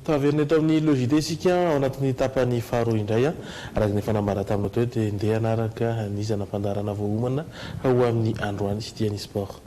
Taverny eto amin'ny logide isika ao anatin'ny tapany faharoa indray araka ny fanambara taminao teo dia ndeha anaraka anisana fandarana voahomana ho amin'ny androany sy dia ny sport.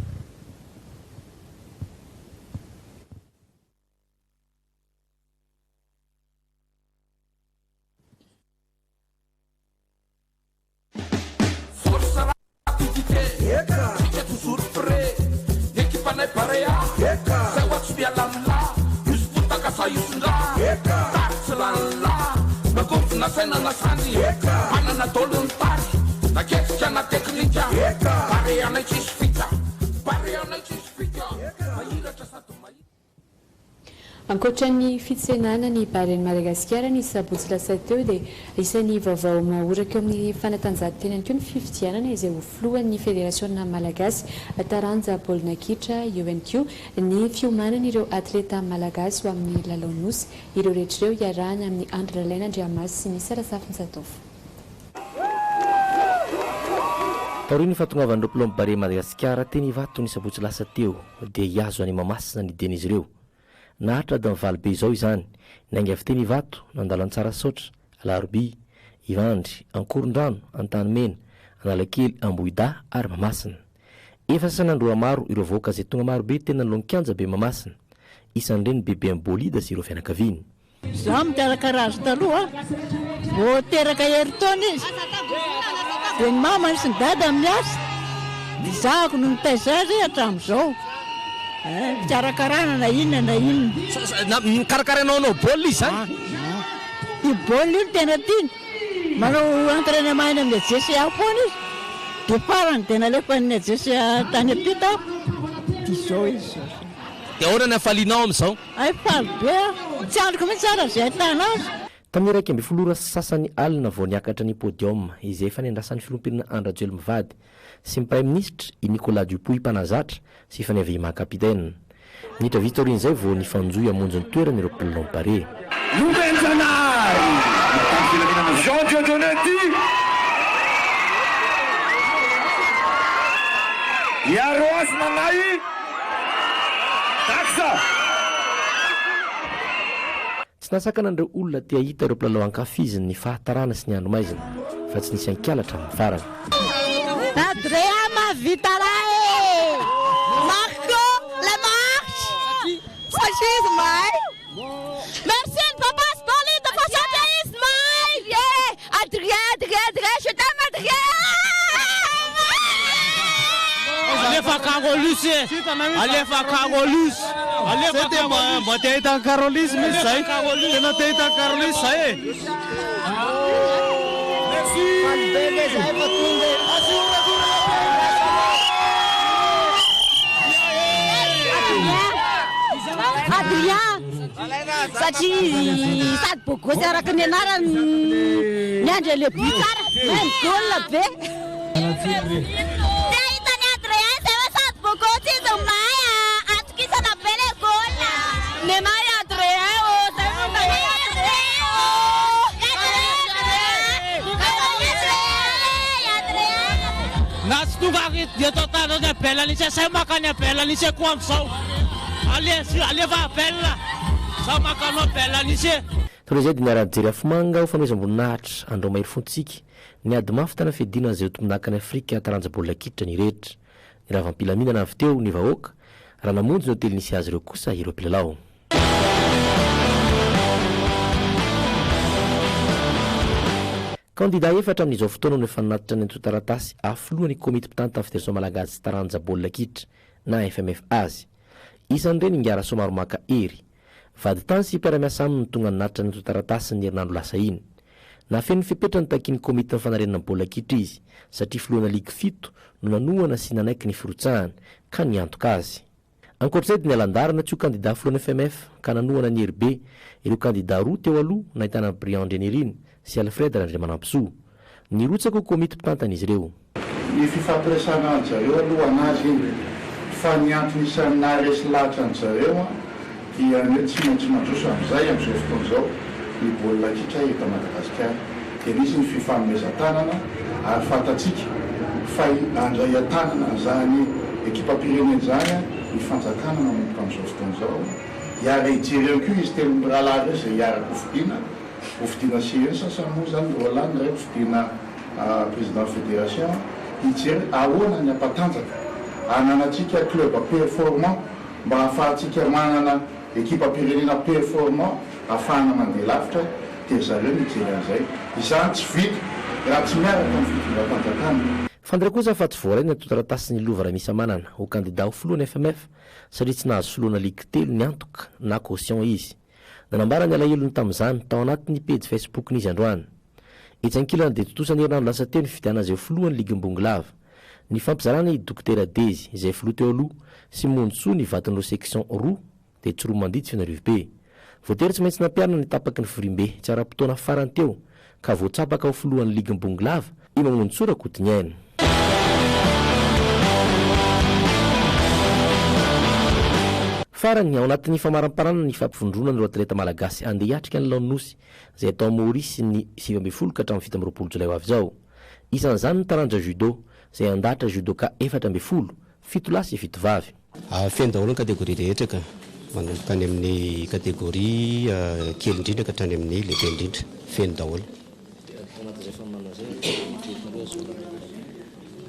Ankoatran'ny fitsenana ny baren'i Madagasikara ny sabotsy lasa teo dia isan'ny vaovao mahoraka amin'ny fanatanjahantena ny ny fifidianana izay ho floan'ny federaciona malagasy taranja baolina kitra UNQ ny fiomanana ireo atleta malagasy ho amin'ny lalaonosy ireo rehetrareo iarahana amin'ny Andry Railaina Andriamasy sy ny Sarasafin-Jatova. Taoriny fahatongavan'ireo mpiloha bare Madagasikara teny hivato ny sabotsy lasa teo dia hiazo any mamasina ny dian'izy ireo. Nahatra da mivaly be izao izany nainga avy teny hivato nandalo Antsarasaotra, Alarobia, Ivandry, Ankorondrano, Antanimena, Analakely, Ambohida ary Mamasina. Efa san'androa maro ireo vahoaka izay tonga maro be tena nilonkianja be Mamasina. Isan'ireny bebe Bolida sy ireo fianakaviany. Zaho miteraka azy taloha, vao teraka herin-taona izy. Dia ny mama sy ny dada miasa. Dia zahako no nitaiza azy hatramin'izao. Fikarakarana na inona na inona. Mikarakaranao baolina izany? Io baolina io tena tiany. Manao entraînement amin'ny GCA foana izy. Dia farany tena alefa ny GCA tany ampita. Dia izao izy. Dia ahoana ny hafalianao amin'izao? Ay faly be. Tsy androko mihitsy tsara izay ahitana azy. Tamin'ny iraika amby folora sasany alina vao niakatra ny podium izay efa niandrasan'ny filompirana Andry Rajoelina Mivady sy ny Prime Ministre i Nicolas Dupont Mpanazatra sy fanevima kapitaine. Nitra Vitorin'izay vao nifanjoy hamonjy ny toerana ireo mpilalao bare. Loubenjanay Jean Diodonetti Yaroas Nanay Taxa. Tsy nasakana andreo olona tia hita ireo mpilalao ankafiziny ny fahatarana sy ny andro maizina fa tsy nisy ankialatra amin'ny farany. Adria Mavitalae Marco la marche fascisme. Merci le papa Spoli de façon Ismaël. Adrien, je t'aime Adrien. Alefa Carolus, Alefa Carolus. Alefa Carolus. Botei da Carolus, me sai. Eu não tenho da Carolus, sai. Adrien, satria sady bogosy araka ny anarany ny andro le bitsara ny golina be. Te hitany Adrien zay hoe sady bogosy izy may atokisana be le golina. Ny anay Adrien Nas tugakit dia total na bela ni saya makannya bela ni saya kuam sau. Aleva bela. Sa makano bela ni saya. Torizay dia niara-jery afomanga ho fanomezam-boninahitra andro mahery fontsika ny ady mafy tana fiadina izay tombonakany Afrika taranja baolina kitra ny rehetra. Ny raha vampilaminana avy teo ny vahoaka raha namonjy ny hotely nisy azy ireo kosa ireo mpilalao. Kandida efatra amin'izao fotoana no efa nanatitra ny antotan-taratasy afloan'ny komity mpitantana federasiona malagasy taranja baolina kitra na FMF azy. Isan'ireny Ngara somaro maka ery. Vady tany sy mpiara-miasa aminy ny tonga nanatitra ny antotan-taratasy ny herinandro lasa iny. Nafeno fipetra ny takin'ny komity ny fanarenana baolina kitra izy satria filoana ligy fito no nanohana sy nanaiky ny firotsahany ka niantoka azy. Ankoatr'izay dia nialandarana tsy ho kandida filoana FMF ka nanohana ny RB ireo kandida roa teo aloha nahitana Brian Denerine sy Alfred Randriamanampisoa. Nirotsaka ho komity mpitantana izy ireo. Ny fifampiresana an'zareo aloha anazy fa ny antony naresy lahatra an'zareo dia tsy maintsy mandroso amin'izay amin'izao fotoana izao ny baolina kitra eto Madagasikara. Dia nisy ny fifanomezan-tanana ary fantatsika fa andray an-tanana zany ekipa pireneny zany ny fanjakana manomboka amin'izao fotoana izao iara hijery eo koa izy telo rahalahy reo zay iaraka hofidiana CNS samoa zany Hollande ndraiky hofidiana président fédération hijery ahoana ny ampatanjaka ananatsika club performant mba ahafahantsika manana équipe pirenena performant ahafahana mandeha lavitra dia zareo mijery an'izay izany tsy vita raha tsy miaraka amin'ny fitondram-panjakana. Fandray kosa fa tsy voaraina ny totaratasy ny lova Ramisa Manana ho candidat ho filohan'ny FMF satria tsy nahazo filoana ligue telo ny antoka na caution izy. Nanambara ny alahelo tamin'izany tao anatin'ny page Facebook n'izy androany. Itsankilana dia totosany herinandro lasa teo ny fidiana izay filohan'ny ligue Mbonglava. Ny fampizarana i Dokotera Dezy izay filoha teo aloha sy Mondsoa ny vatan'ireo section roa dia tsy roa mandidy Fianarivbe. Voatery tsy maintsy nampiarana ny tapaky ny Firimbe tsy ara-potoana farany teo ka voatsapaka ho filohan'ny ligue Mbonglava i Mondsoa Rakotinyaina. Farany ao anatin'ny famaramparana ny fampifondrona ny atleta malagasy andeha hiatrika ny laonosy izay atao Maorisy ny 20 ka hatramin'ny 17 Jolay ho avy izao. Isan'izany ny taranja judo izay andatra judoka 17, 7 lahy sy 7 vavy. Feno daholo ny kategoria rehetra ka manomboka any amin'ny kategoria kely indrindra ka hatrany amin'ny lehibe indrindra feno daholo.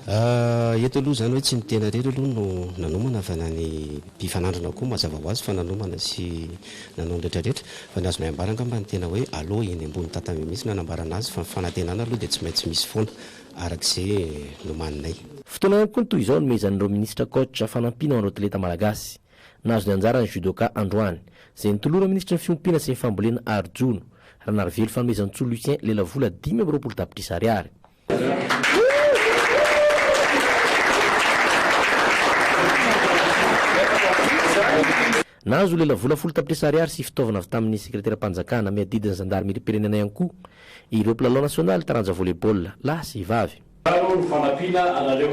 Eto aloha zany hoe tsy ny tena rery aloha no nanomana fa nany mpifanandrina koa mazava ho azy fa nanomana sy nanao rehetrarehetra fa ny azo mahambaranga mba ny tena hoe aloha eny ambony tatame mihitsy nanambarana azy fa fanantenana aloha dia tsy maintsy misy foana arak'izay nomaninay. Fotoana ihany koa ny toy izao nomezan'ireo ministra coach fanampiana ho an'ireo atleta malagasy. Nahazo ny anjara ny judoka Androany izay nitolora ministra ny fiompiana sy ny fambolena Arjono raha narivelo fanomezan-tsoa Lucien Lelavola 10 tapitrisa ariary. Nahazo Lelavola 10 tapitrisa ariary sy fitaovana avy tamin'ny sekretera-panjakana miadidiny zandarmeripirenena ihany koa ireo mpilalao nasionaly taranja volleyball lahy sy vavy. Fanampiana anareo.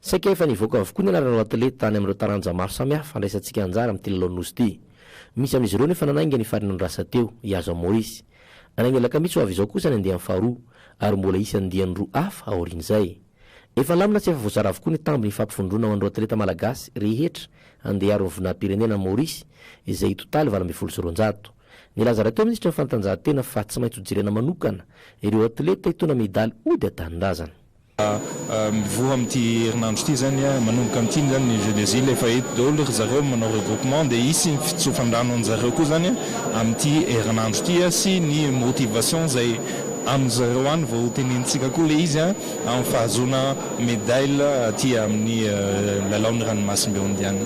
Saika efa nivoaka avokoa ny anaran'ireo atleta tany amin'ireo taranja maro samihafa fandraisantsika anjara amin'ity lalaonosy ity. Misy amin'izy ireo nefa nanainga ny farinany rasa teo hiazo Maorisy. Anainga lakamitsy ho avy izao kosa ny andiany faharoa ary mbola isy andiany roa hafa aorian'izay. Efa lamina tsy efa voasara avokoa ny tambiny fampifondrona ho an'ireo atleta malagasy rehetra andeha aro ny vonam-pirenena Maorisy izay totaly 20 Nilaza raha teo ministra ny fanatanjahantena fa tsy maintsy hojerena manokana ireo atleta hitona medaly ody atanin-drazana. Mivoha amin'ity herinandro ity zany manomboka amin'ity zany ny Jeux des Îles efa eto daholo ry zareo manao regroupement dia isy ny fitsofandranon-jareo koa zany amin'ity herinandro ity sy ny motivation zay amin'izareo any vao tenenintsika koa le izy amin'ny fahazoana médaille aty amin'ny lalaon'ny ranomasimbe ondiana.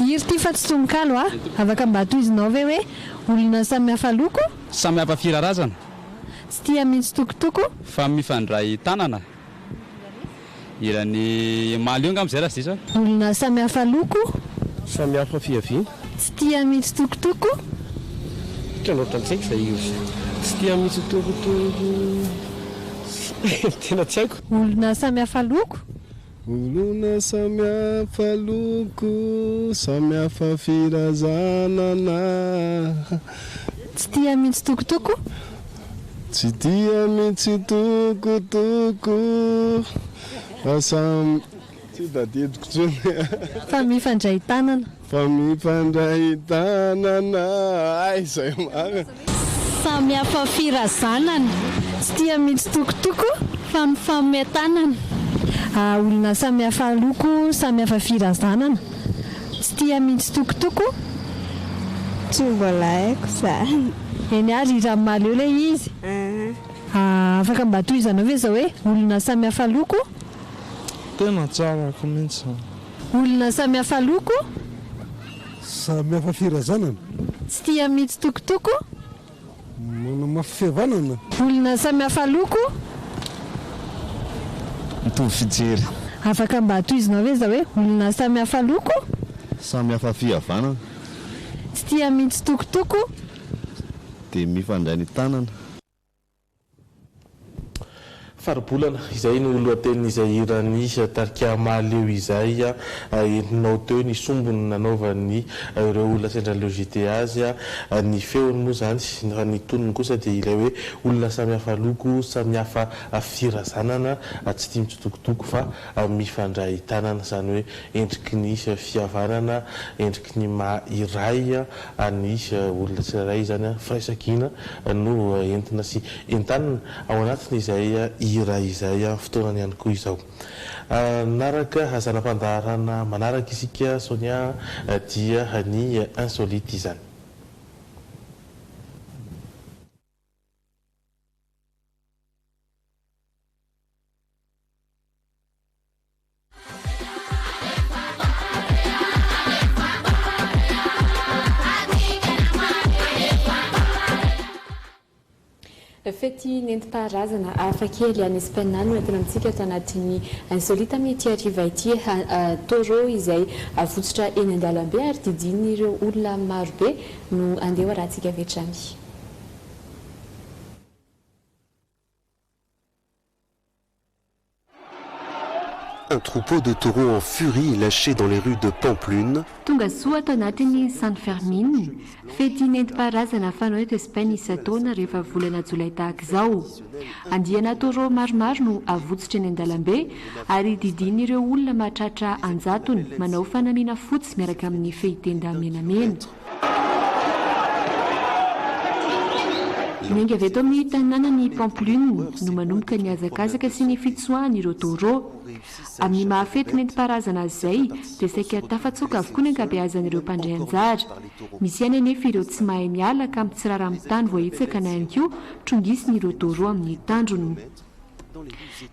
Iry ty fa tsy tononkalo afaka mba toizinao ve hoe olona samihafa loko? Samihafa firarazana. Tsy tia mihitsy tokotoko? Fa mifandray tanana. Irany maly io ngam zay raha sisa. Olona samihafa loko? Samihafa fiaviana. Tsy tia mihitsy tokotoko? Loatra tsy haiko zay io. Tsy tia mihitsy tokotoko. Tena tsy haiko. Olona samihafa loko? Olona samihafa loko, samihafa firazanana. Tsy tia mihitsy tokotoko? Tsy tia mihitsy tokotoko. Tsy tadidiko tsony. Fa mifandray tanana. Fa mifandray tanana. Ay, zay marina. Samihafa firazanana. Tsy tia mihitsy tokotoko, fa mifamehy tanana. Olona samihafa loko, samihafa firazanana. Tsy tia mihitsy tokotoko? Tsy mbola haiko zany. Eny ary ranomaly eo ilay izy. Afaka mba tohizanao ve zao hoe olona samihafa loko? Tena tsara ko mihitsy. Olona samihafa loko? samy hafa firazanana. Tsy tia mitsitokotoko. Manao mafy fihavanana. Olona samy hafa loko. Mitovy fijery. Afaka mba hatohizina hoe za hoe olona samy hafa loko. Samy hafa fihavanana. Tsy tia mitsitokotoko. Dia mifandray ny tanana. Faribolana izay ny lohatenin'izay irany tarika mahaleo izay entinao teo ny sombony nanaovan'ny ireo olona sendra logité azy ny feony moa zany ny tonony kosa dia ilay hoe olona samy hafa loko samy hafa firazanana tsy tia mitsitokotoko fa mifandray tanana zany hoe endriky ny fihavanana endriky ny maha-iray ny olona tsirairay zany firaisankina no entina sy entanana ao anatiny izay ira izay fotoanany ihany koa izao naraka hazanam-pandaharana manaraka isika Sonia dia ny insolite izany. Fety nentim-paharazana hafakely any Espaina no entina amintsika ato anatin'ny insolite amin'ity hariva ity toro izay avotsitra eny an-dalambe ary didin'ireo olona marobe no andeha rahantsika vetrany. Un troupeau de taureaux en furie lâché dans les rues de Pamplune. Tonga soa ato anatin'ny San Fermin, fety nentim-paharazana fanao eto Espaina isa-taona rehefa volana jolay tahaka izao. Andiana taureau maromaro no avotsitra eny an-dalambe ary didin'ireo olona mahatratra anjatony manao fanamiana fotsy miaraka amin'ny fehitenda menamena. Miainga avy eto amin'ny tanànan'ny Pamplune no manomboka ny hazakazaka sy ny fitsoahan'ireo taureau. Amin'ny mahafety nentim-paharazana azy izay dia saika tafatsoka avokoa ny ankabeazan'ireo mpandray anjara. Misy ihany anefa ireo tsy mahay miala ka mitsirara amin'ny tany voahitsaka na ihany koa trongisin'ireo taureau amin'ny tandrony.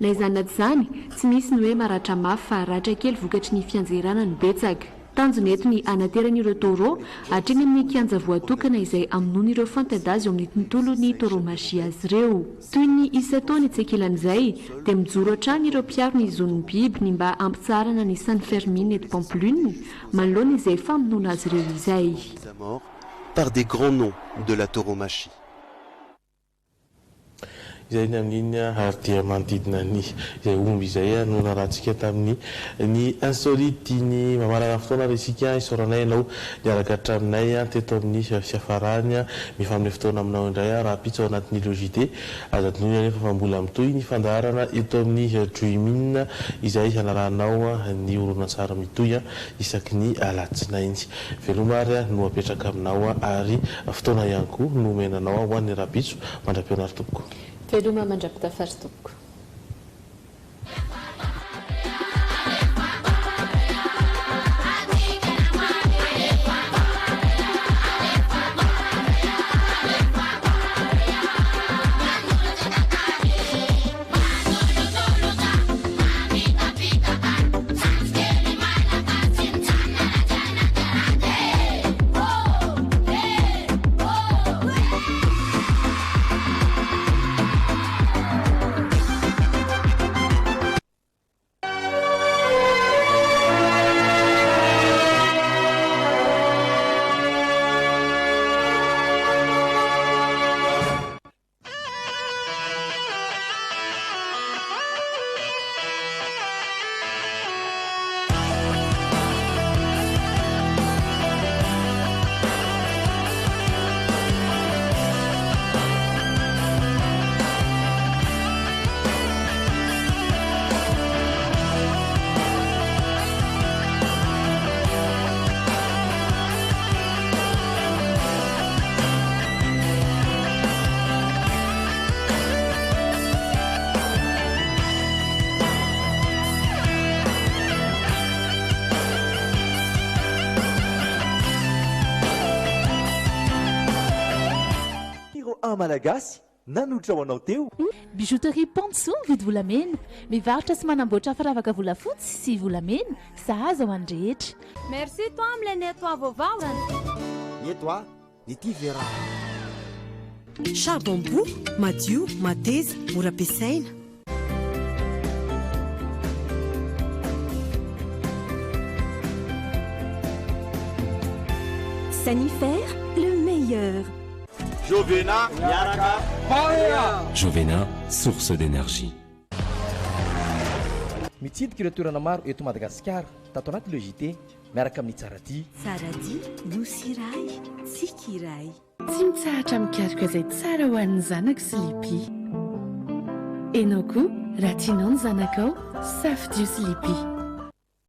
Na izany na tsy izany, tsy misy ny hoe maratra mafy fa ratra kely vokatry ny fianjerana ny betsaka. Tanjony entiny anateran'ireo taureau hatreny amin'ny kianja voatokana izay amonoan'ireo fantadazy eo amin'ny tontolo ny tauromachie azy ireo. Toy ny isa-taona itsekelan'izay dia mijoro hatrany ireo mpiaro ny zon'ny biby ny mba ampitsarana ny San Fermin eto Pamplune manoloana izay famonoana azy ireo izay. Par des grands noms de la tauromachie. Izay ny amin'iny ary dia manodidina ny izay omby izay no narahantsika tamin'ny ny insolite ny mamarana fotoana isika isaoranay ianao niaraka hatraminay teto amin'ny fiafarany mifamin'ny fotoana aminao indray raha pitso ao anatin'ny logité azadinoy anefa fa mbola mitoy ny fandaharana eto amin'ny Dreamin izay hanarahanao ny oronatsara mitoy isaky ny alatsinainy velomary no apetraka aminao ary fotoana ihany koa no menanao ho an'ny raha pitso mandra-pionary tompoko. Veloma mandrapita fary tompoko. Malagasy nanotra ho anao teo. Bijouterie Pontsou mividy volamena, mivarotra sy manamboatra firavaka volafotsy sy volamena, sahaza ho an'ny rehetra. Merci toi amin'ilay nettoa vaovao. Nettoa ny ty vera. Charbon-bout, madio, mateza, mora ampiasaina. Sanifère, le meilleur. Jovena, Yaraka, Paea. Jovena, source d'énergie. Mitsidika ireo toerana maro eto Madagasikara, tato anaty logité miaraka amin'ny Tsarady. Tsarady, nosy iray, tsika iray. Tsy mitsahatra mikaroka izay tsara ho an'ny zanako sy lipi. Enao koa raha tianao ny zanakao, safidio sy lipi.